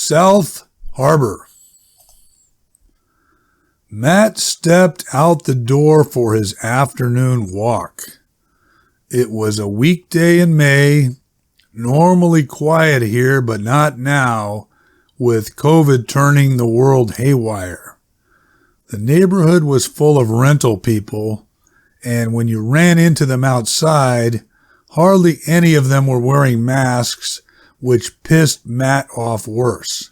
South Harbor. Matt stepped out the door for his afternoon walk. It was a weekday in May, normally quiet here, but not now, with COVID turning the world haywire. The neighborhood was full of rental people, and when you ran into them outside, hardly any of them were wearing masks, which pissed Matt off worse.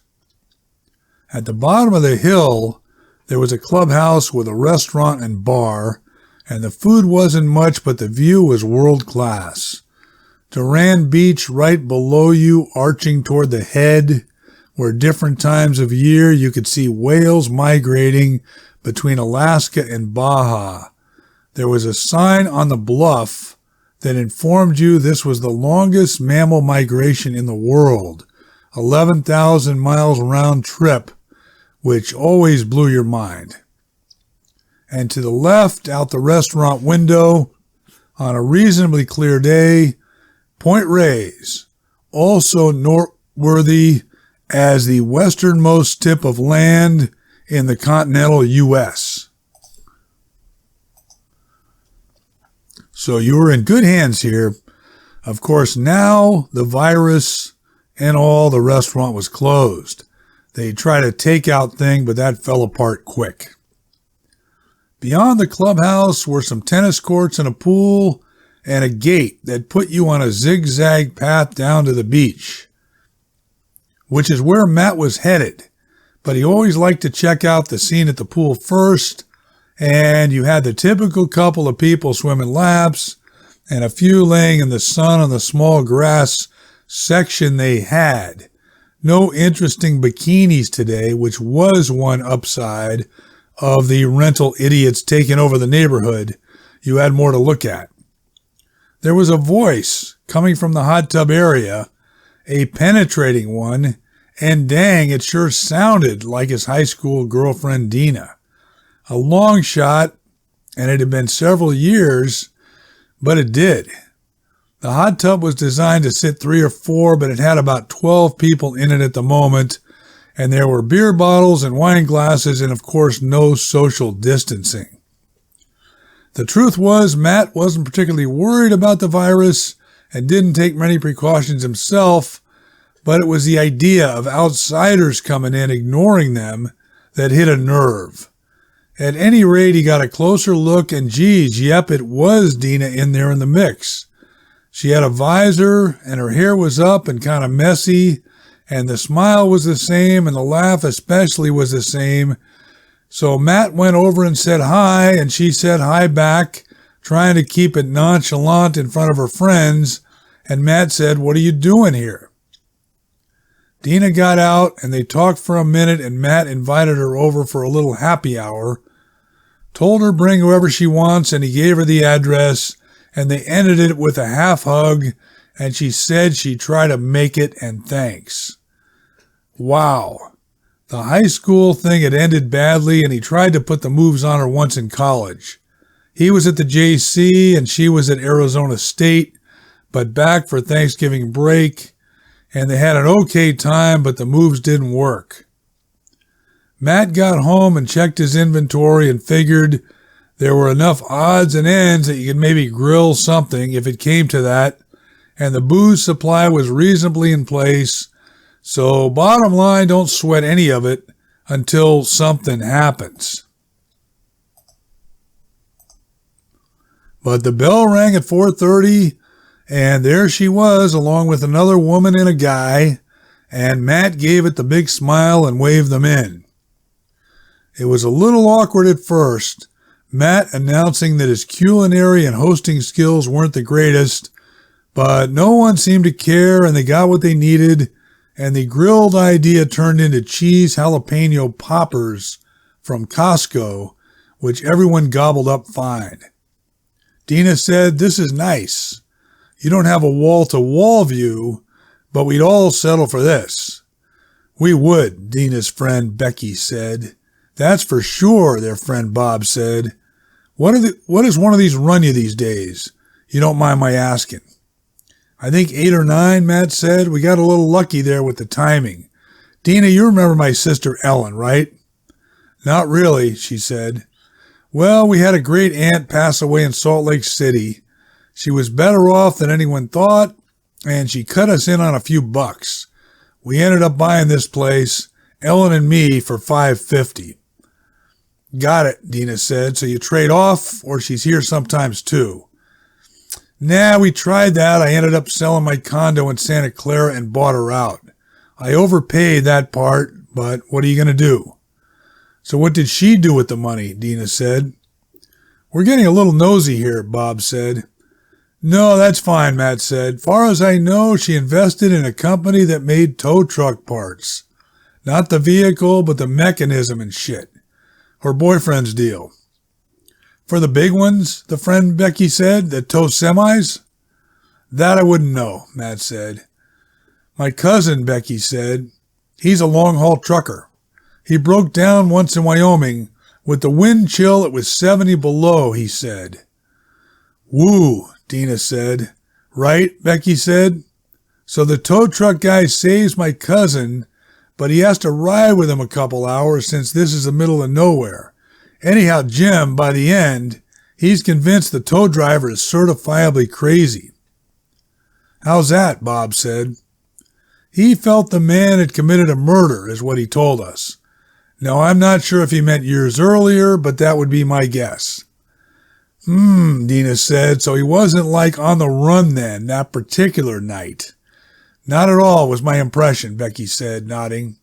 At the bottom of the hill, there was a clubhouse with a restaurant and bar, and the food wasn't much, but the view was world class. Durand Beach right below you, arching toward the head, where different times of year you could see whales migrating between Alaska and Baja. There was a sign on the bluff that informed you this was the longest mammal migration in the world, 11,000 miles round trip, which always blew your mind. And to the left, out the restaurant window, on a reasonably clear day, Point Reyes, also noteworthy as the westernmost tip of land in the continental U.S. So you were in good hands here. Of course, now the virus and all, the restaurant was closed. They tried a takeout thing, but that fell apart quick. Beyond the clubhouse were some tennis courts and a pool and a gate that put you on a zigzag path down to the beach, which is where Matt was headed. But he always liked to check out the scene at the pool first, and you had the typical couple of people swimming laps and a few laying in the sun on the small grass section they had. No interesting bikinis today, which was one upside of the rental idiots taking over the neighborhood. You had more to look at. There was a voice coming from the hot tub area, a penetrating one, and dang, it sure sounded like his high school girlfriend Deena. A long shot, and it had been several years, but it did. The hot tub was designed to sit 3 or 4, but it had about 12 people in it at the moment, and there were beer bottles and wine glasses and, of course, no social distancing. The truth was, Matt wasn't particularly worried about the virus and didn't take many precautions himself, but it was the idea of outsiders coming in, ignoring them, that hit a nerve. At any rate, he got a closer look, and geez, yep, it was Deena in there in the mix. She had a visor, and her hair was up and kind of messy, and the smile was the same, and the laugh especially was the same. So Matt went over and said hi, and she said hi back, trying to keep it nonchalant in front of her friends, and Matt said, "What are you doing here?" Deena got out, and they talked for a minute, and Matt invited her over for a little happy hour, told her bring whoever she wants, and he gave her the address, and they ended it with a half hug, and she said she'd try to make it, and thanks. Wow. The high school thing had ended badly, and he tried to put the moves on her once in college. He was at the JC, and she was at Arizona State, but back for Thanksgiving break, and they had an okay time, but the moves didn't work. Matt got home and checked his inventory and figured there were enough odds and ends that you could maybe grill something if it came to that, and the booze supply was reasonably in place, so bottom line, don't sweat any of it until something happens. But the bell rang at 4:30, and there she was, along with another woman and a guy, and Matt gave it the big smile and waved them in. It was a little awkward at first, Matt announcing that his culinary and hosting skills weren't the greatest, but no one seemed to care, and they got what they needed, and the grilled idea turned into cheese jalapeno poppers from Costco, which everyone gobbled up fine. Deena said, "This is nice. You don't have a wall-to-wall view, but we'd all settle for this." "We would," Deena's friend Becky said. "That's for sure," their friend Bob said. What does one of these run you these days? You don't mind my asking." "I think 8 or 9, Matt said. We got a little lucky there with the timing. Deena, you remember my sister Ellen, right? Not really, she said. Well, we had a great aunt pass away in Salt Lake City. She was better off than anyone thought, and she cut us in on a few bucks. We ended up buying this place, Ellen and me, for $550. Got it, Deena said. So you trade off, or she's here sometimes too? Nah, we tried that. I ended up selling my condo in Santa Clara and bought her out. I overpaid that part, but what are you going to do? So what did she do with the money? Deena said. We're getting a little nosy here, Bob said. No, that's fine, Matt said. Far as I know, she invested in a company that made tow truck parts. Not the vehicle, but the mechanism and shit. Her boyfriend's deal. For the big ones, the friend Becky said, that tow semis? That I wouldn't know, Matt said. My cousin, Becky said, he's a long-haul trucker. He broke down once in Wyoming. With the wind chill, it was 70 below, he said. Woo, Deena said. Right, Becky said. So the tow truck guy saves my cousin, but he has to ride with him a couple hours since this is the middle of nowhere. Anyhow, Jim, by the end, he's convinced the tow driver is certifiably crazy. How's that? Bob said. He felt the man had committed a murder, is what he told us. Now, I'm not sure if he meant years earlier, but that would be my guess. Deena said, so he wasn't like on the run then, that particular night. Not at all, was my impression, Becky said, nodding.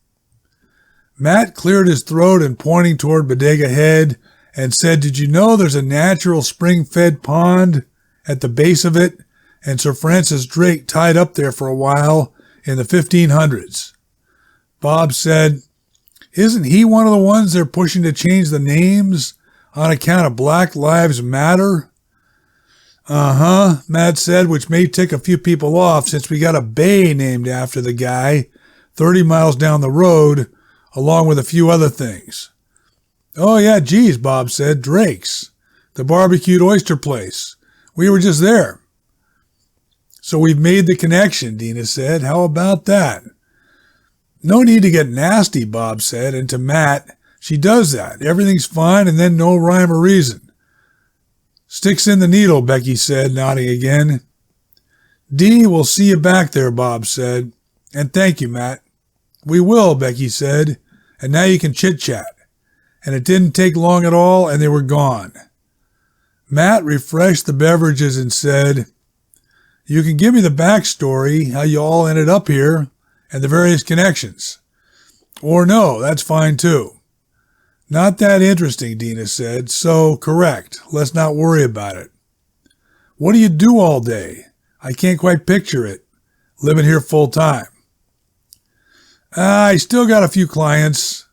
Matt cleared his throat and pointing toward Bodega Head and said, did you know there's a natural spring-fed pond at the base of it, and Sir Francis Drake tied up there for a while in the 1500s? Bob said, isn't he one of the ones they're pushing to change the names on account of Black Lives Matter? Uh-huh, Matt said, which may tick a few people off since we got a bay named after the guy 30 miles down the road, along with a few other things. Oh, yeah, geez, Bob said, Drake's, the barbecued oyster place. We were just there. So we've made the connection, Deena said. How about that? No need to get nasty, Bob said, and to Matt, she does that. Everything's fine and then no rhyme or reason. Sticks in the needle, Becky said, nodding again. Dee, we'll see you back there, Bob said. And thank you, Matt. We will, Becky said, and now you can chit-chat. And it didn't take long at all, and they were gone. Matt refreshed the beverages and said, you can give me the backstory, how you all ended up here, and the various connections. Or no, that's fine too. Not that interesting, Deena said. So, correct. Let's not worry about it. What do you do all day? I can't quite picture it. Living here full time. I still got a few clients.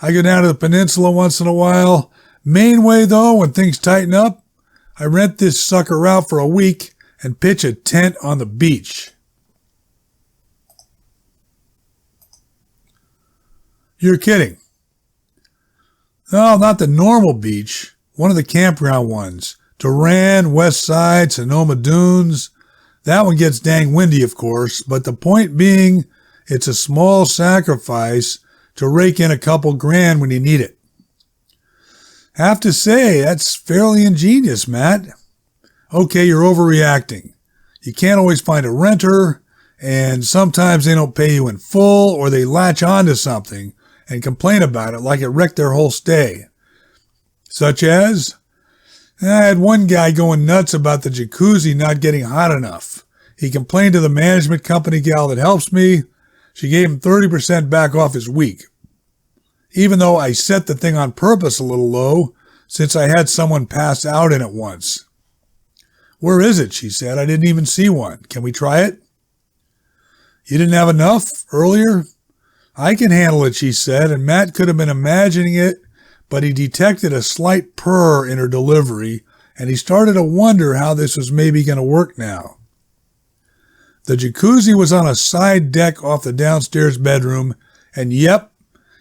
I go down to the peninsula once in a while. Main way, though, when things tighten up, I rent this sucker out for a week and pitch a tent on the beach. You're kidding. No, not the normal beach. One of the campground ones. Duran, West Side, Sonoma Dunes. That one gets dang windy, of course, but the point being, it's a small sacrifice to rake in a couple grand when you need it. Have to say, that's fairly ingenious, Matt. Okay, you're overreacting. You can't always find a renter, and sometimes they don't pay you in full, or they latch onto something and complain about it like it wrecked their whole stay. Such as, I had one guy going nuts about the jacuzzi not getting hot enough. He complained to the management company gal that helps me. She gave him 30% back off his week. Even though I set the thing on purpose a little low, since I had someone pass out in it once. Where is it? She said. I didn't even see one. Can we try it? You didn't have enough earlier? I can handle it, she said, and Matt could have been imagining it, but he detected a slight purr in her delivery, and he started to wonder how this was maybe going to work now. The jacuzzi was on a side deck off the downstairs bedroom, and yep,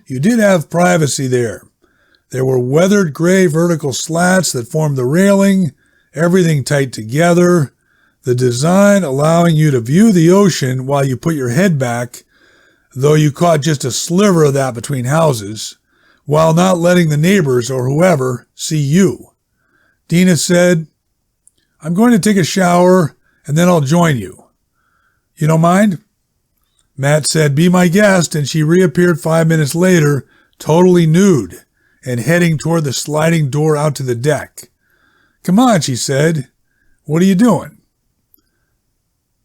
you did have privacy there. There were weathered gray vertical slats that formed the railing, everything tight together, the design allowing you to view the ocean while you put your head back, though you caught just a sliver of that between houses, while not letting the neighbors or whoever see you. Deena said, I'm going to take a shower and then I'll join you. You don't mind? Matt said, be my guest, and she reappeared 5 minutes later, totally nude, and heading toward the sliding door out to the deck. Come on, she said. What are you doing?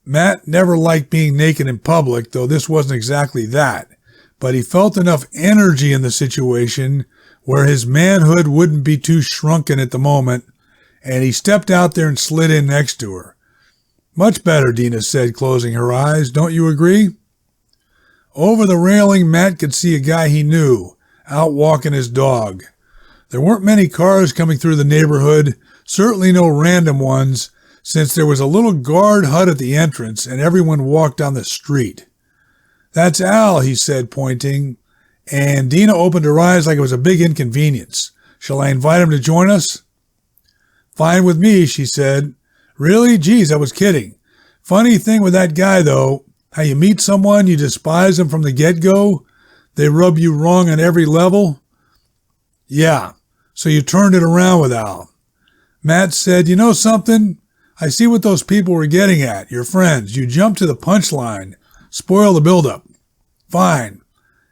Matt never liked being naked in public, though this wasn't exactly that, but he felt enough energy in the situation where his manhood wouldn't be too shrunken at the moment, and he stepped out there and slid in next to her. Much better, Deena said, closing her eyes. Don't you agree? Over the railing, Matt could see a guy he knew, out walking his dog. There weren't many cars coming through the neighborhood, certainly no random ones, since there was a little guard hut at the entrance and everyone walked down the street. That's Al, he said, pointing, and Deena opened her eyes like it was a big inconvenience. Shall I invite him to join us? Fine with me, she said. Really? Geez, I was kidding. Funny thing with that guy, though, how you meet someone, you despise them from the get-go, they rub you wrong on every level. Yeah, so you turned it around with Al. Matt said, you know something? I see what those people were getting at, your friends. You jumped to the punchline. Spoil the buildup. Fine.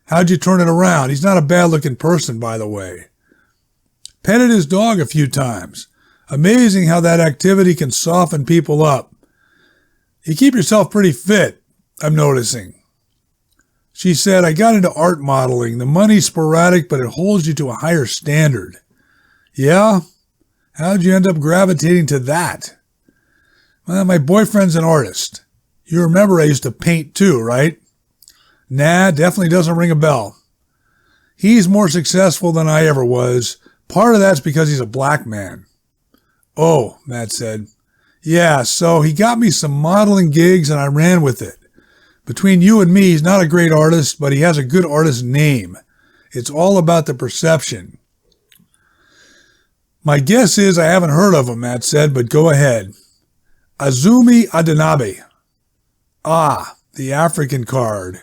How'd you turn it around? He's not a bad-looking person, by the way. Petted his dog a few times. Amazing how that activity can soften people up. You keep yourself pretty fit, I'm noticing. She said, I got into art modeling. The money's sporadic, but it holds you to a higher standard. Yeah? How'd you end up gravitating to that? Well, my boyfriend's an artist. You remember I used to paint too, right? Nah, definitely doesn't ring a bell. He's more successful than I ever was. Part of that's because he's a black man. Oh, Matt said. Yeah, so he got me some modeling gigs and I ran with it. Between you and me, he's not a great artist, but he has a good artist name. It's all about the perception. My guess is I haven't heard of him, Matt said, but go ahead. Azumi Adenabe. Ah, the African card.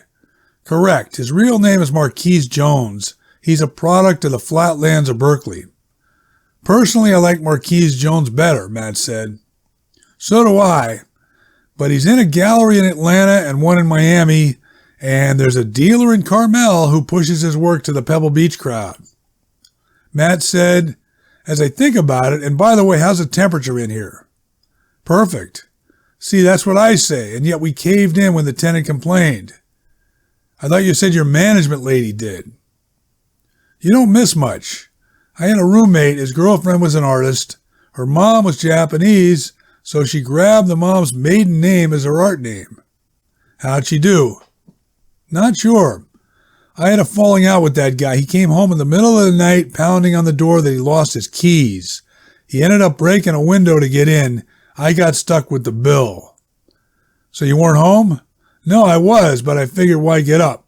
Correct. His real name is Marquise Jones. He's a product of the flatlands of Berkeley. Personally, I like Marquise Jones better, Matt said. So do I. But he's in a gallery in Atlanta and one in Miami, and there's a dealer in Carmel who pushes his work to the Pebble Beach crowd. Matt said, as I think about it, and by the way, how's the temperature in here? Perfect. See, that's what I say, and yet we caved in when the tenant complained. I thought you said your management lady did. You don't miss much. I had a roommate, his girlfriend was an artist, her mom was Japanese, so she grabbed the mom's maiden name as her art name. How'd she do? Not sure. I had a falling out with that guy. He came home in the middle of the night pounding on the door that he lost his keys. He ended up breaking a window to get in. I got stuck with the bill. So you weren't home? No, I was, but I figured why get up?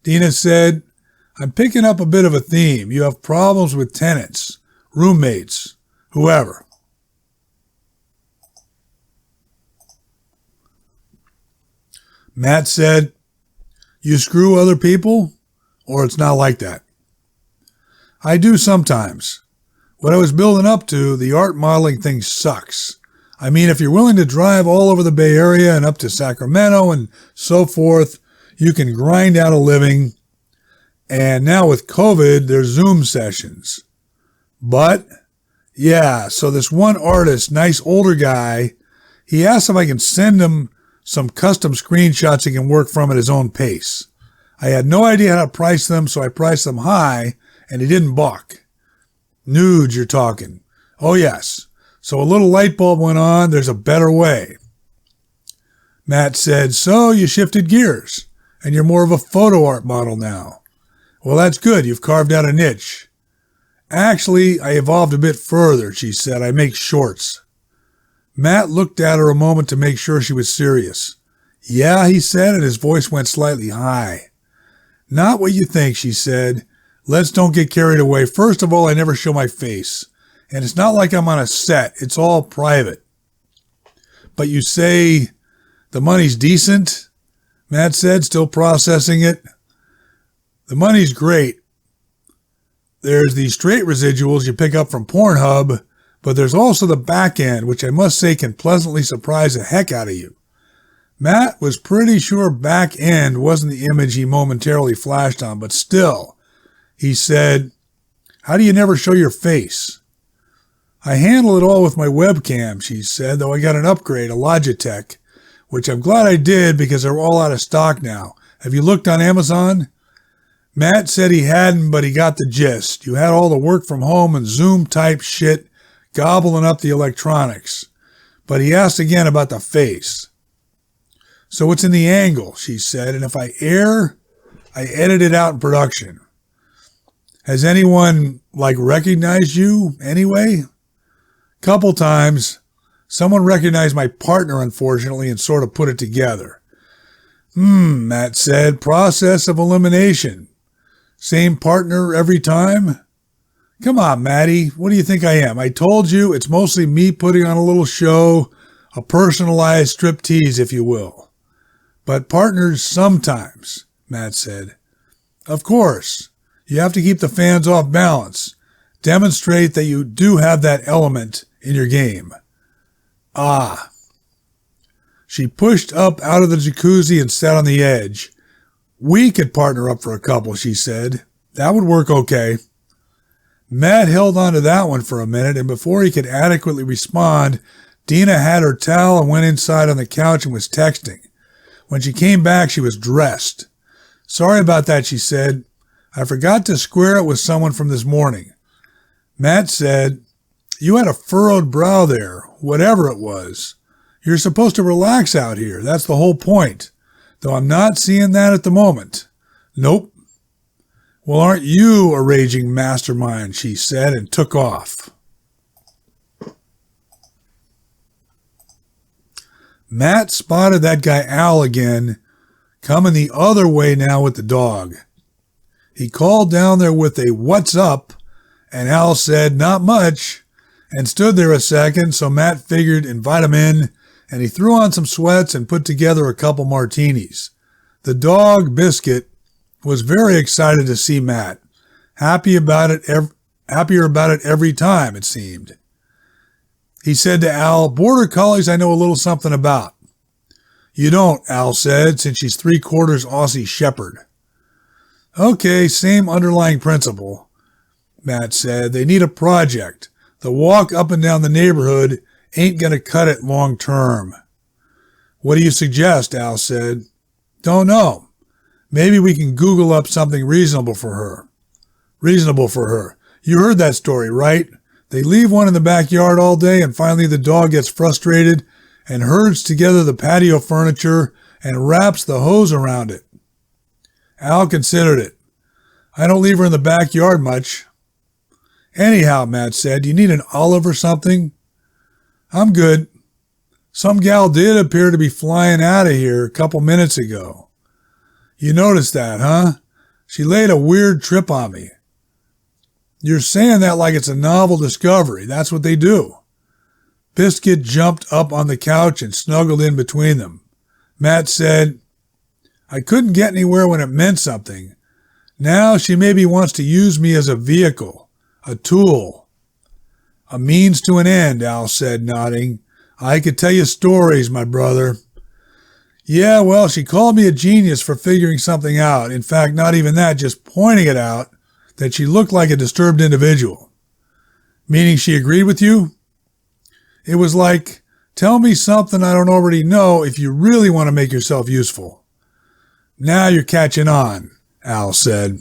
Deena said, I'm picking up a bit of a theme. You have problems with tenants, roommates, whoever. Matt said, you screw other people, or it's not like that? I do sometimes. What I was building up to, the art modeling thing sucks. I mean, if you're willing to drive all over the Bay Area and up to Sacramento and so forth, you can grind out a living. And now with COVID, there's Zoom sessions. But, yeah, so this one artist, nice older guy, he asked if I can send him some custom screenshots he can work from at his own pace. I had no idea how to price them, so I priced them high, and he didn't balk. Nudes, you're talking. Oh, yes. So a little light bulb went on. There's a better way. Matt said, so you shifted gears, and you're more of a photo art model now. Well, that's good. You've carved out a niche. Actually, I evolved a bit further, she said. I make shorts. Matt looked at her a moment to make sure she was serious. Yeah, he said, and his voice went slightly high. Not what you think, she said. Let's don't get carried away. First of all, I never show my face. And it's not like I'm on a set. It's all private. But you say the money's decent? Matt said, still processing it. The money's great. There's the straight residuals you pick up from Pornhub, but there's also the back end, which I must say can pleasantly surprise the heck out of you. Matt was pretty sure back end wasn't the image he momentarily flashed on, but still, he said, how do you never show your face? I handle it all with my webcam, she said, though I got an upgrade, a Logitech, which I'm glad I did because they're all out of stock now. Have you looked on Amazon? Matt said he hadn't, but he got the gist. You had all the work from home and Zoom type shit gobbling up the electronics. But he asked again about the face. So it's in the angle, she said, and if I err, I edit it out in production. Has anyone, recognized you anyway? Couple times. Someone recognized my partner, unfortunately, and sort of put it together. Matt said, process of elimination. Same partner every time? Come on, Matty, what do you think I am? I told you it's mostly me putting on a little show, a personalized striptease, if you will. But partners sometimes, Matt said. Of course, you have to keep the fans off balance. Demonstrate that you do have that element in your game. Ah. She pushed up out of the jacuzzi and sat on the edge. We could partner up for a couple, she said. That would work okay. Matt held on to that one for a minute, and before he could adequately respond, Deena had her towel and went inside on the couch and was texting. When she came back, she was dressed. Sorry about that, she said. I forgot to square it with someone from this morning. Matt said, you had a furrowed brow there, whatever it was. You're supposed to relax out here. That's the whole point. Though I'm not seeing that at the moment. Nope. Well, aren't you a raging mastermind, she said, and took off. Matt spotted that guy Al again, coming the other way now with the dog. He called down there with a "What's up?" and Al said, "Not much," and stood there a second, so Matt figured invite him in, and he threw on some sweats and put together a couple martinis. The dog, Biscuit, was very excited to see Matt, happier about it every time, it seemed. He said to Al, "Border Collies I know a little something about." "You don't," Al said, "since she's 3/4 Aussie Shepherd." "Okay, same underlying principle," Matt said. "They need a project. The walk up and down the neighborhood ain't going to cut it long term." "What do you suggest?" Al said. "Don't know. Maybe we can Google up something reasonable for her." "Reasonable for her. You heard that story, right? They leave one in the backyard all day and finally the dog gets frustrated and herds together the patio furniture and wraps the hose around it." Al considered it. "I don't leave her in the backyard much." "Anyhow," Matt said, "you need an olive or something?" "I'm good. Some gal did appear to be flying out of here a couple minutes ago." "You noticed that, huh? She laid a weird trip on me." "You're saying that like it's a novel discovery. That's what they do." Biscuit jumped up on the couch and snuggled in between them. Matt said, "I couldn't get anywhere when it meant something. Now she maybe wants to use me as a vehicle, a tool." "A means to an end," Al said, nodding. "I could tell you stories, my brother." "Yeah, well, she called me a genius for figuring something out. In fact, not even that, just pointing it out, that she looked like a disturbed individual." "Meaning she agreed with you?" "It was like, tell me something I don't already know if you really want to make yourself useful." "Now you're catching on," Al said.